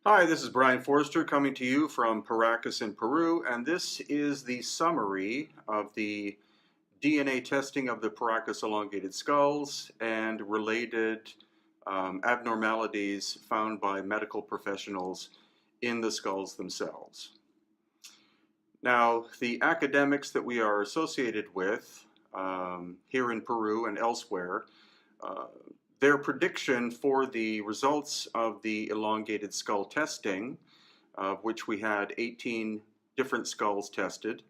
Hi, this is Brian Forrester coming to you from Paracas in Peru, and this is the summary of the DNA testing of the Paracas elongated skulls and related abnormalities found by medical professionals in the skulls themselves. Now, the academics that we are associated with here in Peru and elsewhere, uh, their prediction for the results of the elongated skull testing, of which we had 18 different skulls tested,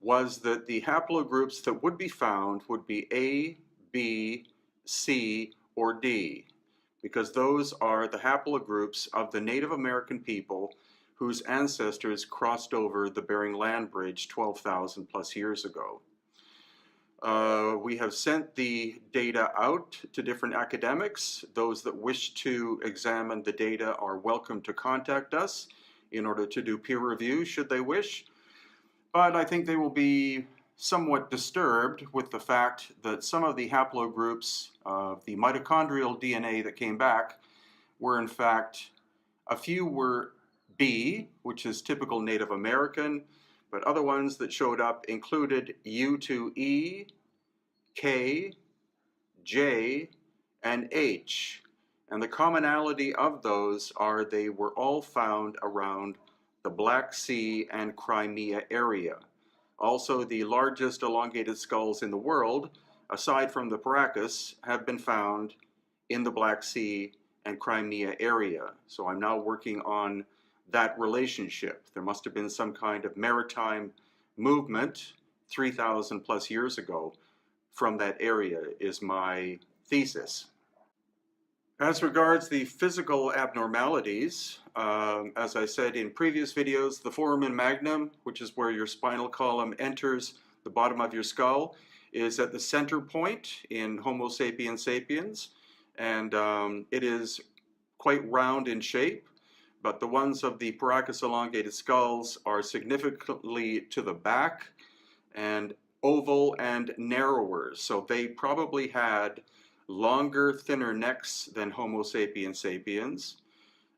was that the haplogroups that would be found would be A, B, C, or D, because those are the haplogroups of the Native American people whose ancestors crossed over the Bering Land Bridge 12,000 plus years ago. We have sent the data out to different academics. Those that wish to examine the data are welcome to contact us in order to do peer review should they wish. But I think they will be somewhat disturbed with the fact that some of the haplogroups of the mitochondrial DNA that came back were in fact, a few were B, which is typical Native American, but other ones that showed up included U2E, K, J, and H. And the commonality of those are they were all found around the Black Sea and Crimea area. Also, the largest elongated skulls in the world, aside from the Paracas, have been found in the Black Sea and Crimea area. So I'm now working on that relationship. There must have been some kind of maritime movement 3,000 plus years ago from that area, is my thesis. As regards the physical abnormalities, as I said in previous videos, the foramen magnum, which is where your spinal column enters the bottom of your skull, is at the center point in Homo sapiens sapiens, and it is quite round in shape, but the ones of the Paracas elongated skulls are significantly to the back and oval and narrower, so they probably had longer, thinner necks than Homo sapiens sapiens.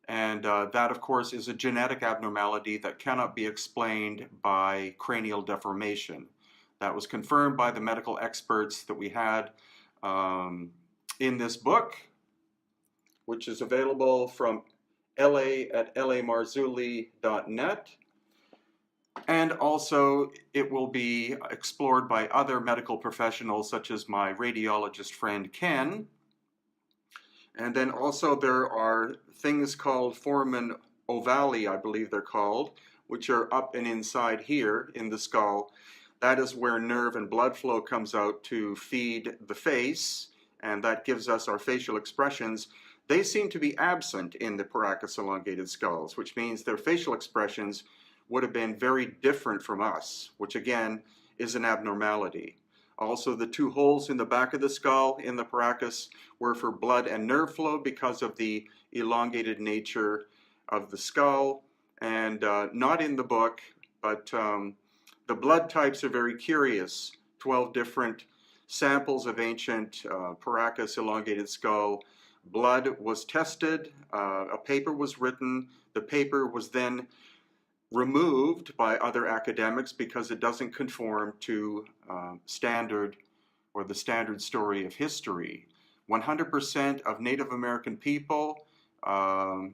And that, of course, is a genetic abnormality that cannot be explained by cranial deformation. That was confirmed by the medical experts that we had in this book, which is available from LA at lamarzulli.net. And also, it will be explored by other medical professionals, such as my radiologist friend Ken. And then also there are things called foramen ovali, I believe they're called, which are up and inside here in the skull. That is where nerve and blood flow comes out to feed the face, and that gives us our facial expressions. They seem to be absent in the Paracas elongated skulls, which means their facial expressions would have been very different from us, which again is an abnormality. Also, the two holes in the back of the skull in the Paracas were for blood and nerve flow because of the elongated nature of the skull, and not in the book, but the blood types are very curious. 12 different samples of ancient Paracas elongated skull blood was tested, a paper was written, the paper was then removed by other academics because it doesn't conform to standard or the standard story of history. 100% of Native American people who are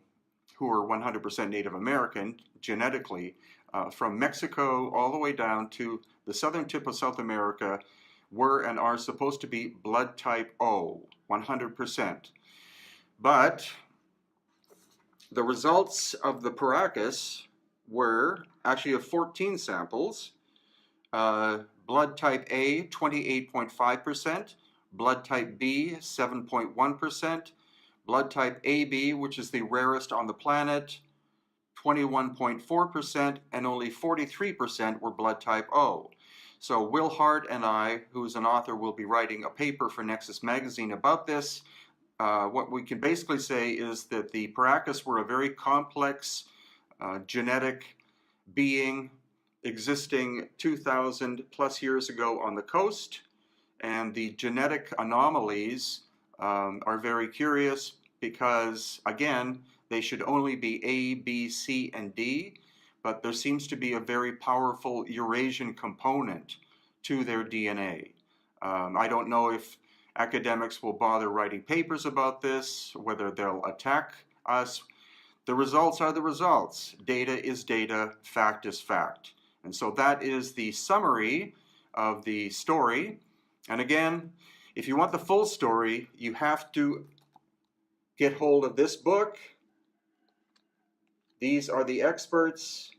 100% Native American genetically, from Mexico all the way down to the southern tip of South America, were and are supposed to be blood type O, 100%. But the results of the Paracas were actually of 14 samples. Blood type A, 28.5%, blood type B, 7.1%, blood type AB, which is the rarest on the planet, 21.4%, and only 43% were blood type O. So Will Hart and I, who is an author, will be writing a paper for Nexus Magazine about this. What we can basically say is that the Paracas were a very complex genetic being existing 2,000 plus years ago on the coast, and the genetic anomalies are very curious because, again, they should only be A, B, C, and D, but there seems to be a very powerful Eurasian component to their DNA. I don't know if academics will bother writing papers about this, whether they'll attack us. The results are the results. Data is data, fact is fact. And so that is the summary of the story. And again, if you want the full story, you have to get hold of this book. These are the experts,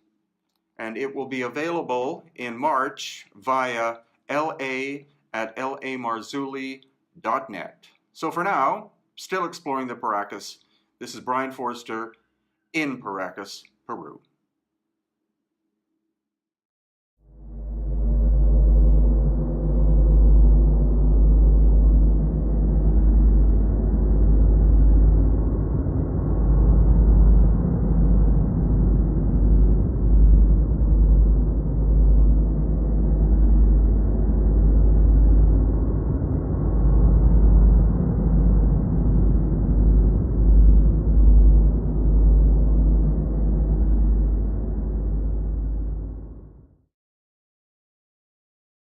and it will be available in March via la@lamarzulli.net. So for now, still exploring the Paracas, this is Brian Forster in Paracas, Peru.